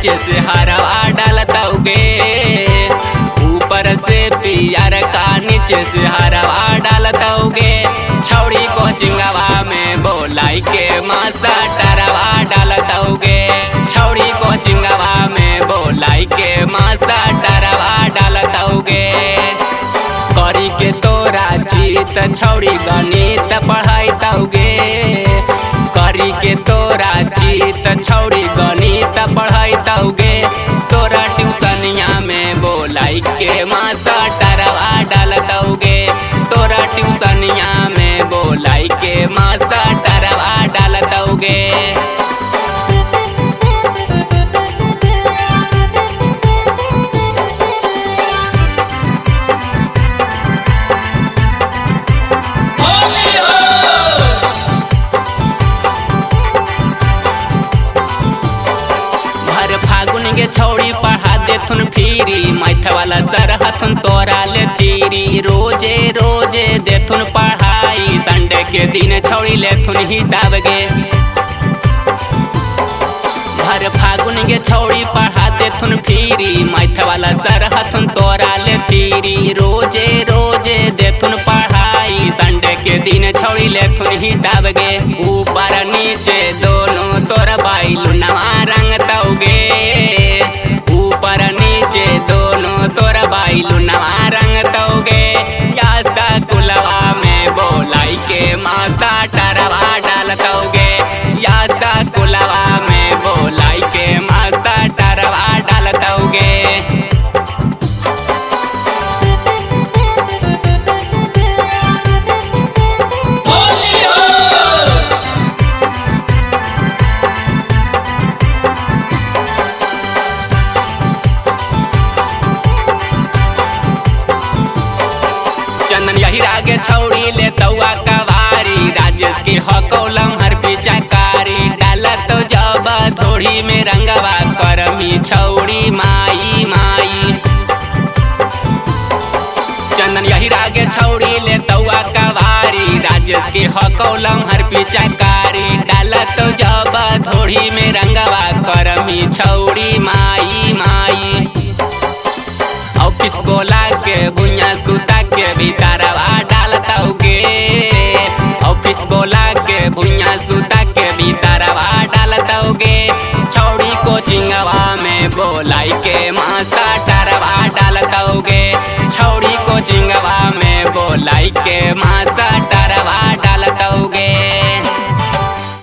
नीचे से हरवा डालतौगे, ऊपर से पियर का नीचे से हरवा डालतौगे। छौड़ी कोचिंगवा में बोलाई के मासा टरवा डालतौगे, छौड़ी कोचिंगवा में बोलाई के मासा टरवा डालतौगे। करी के तोरा जीत छौड़ी गणित पढ़ाइतौगे, करी के तोरा जीत छौड़ी गणित पढ़ाइतौगे। तोरा ट्यूशनिया में बोलाई के मासा टरवा डालतौगे, तोरा ट्यूशनिया में बोलाई के मासा टरवा डालतौगे। के छौड़ी पढ़ा देथुन फिरी, मैथ वाला सर हथुन तोरा ले तीरी। रोजे रोजे देथुन पढ़ाई, संडे के दिन छौड़ी लेथुन हिसाब गे। भर फागुन के छौड़ी पढ़ा देथुन फिरी, मैथ वाला सर हथुन तोरा ले तीरी। रोजे रोजे देथुन पढ़ाई, संडे के दिन छौड़ी लेथुन हिसाब गे। ऊपर नीचे दोनों तोरा बाइलु नवा रंग तौगे, ऊपर नीचे दोनों तोरा बाइलु नवा रंग तौगे। या कुलवा में बोलाई के मासा टरवा डालतौगे, या कुलवा में बोलाई के मासा टरवा डालतौगे। चंदन यही रागे छौड़ी ले तौआ कवारी, राजेश के हकौलम हर पिचकारी। डालत तो जब थोड़ी में रंगवा करमी छौड़ी माई माई। चंदन यही रागे छौड़ी ले तौआ कवारी, राजेश के हकौलम हर पिचकारी। डालत तो जब थोड़ी में रंगवा करमी छौड़ी माई माई। ऑफिस कोला के भुइया सुता के भीतरवा डालतौगे, ऑफिस कोला के भुइया सुता के भीतरवा डालतौगे। छौड़ी कोचिंगवा में बोलाई के मासा टरवा डालतौगे, छौड़ी कोचिंगवा में बोलाई के मासा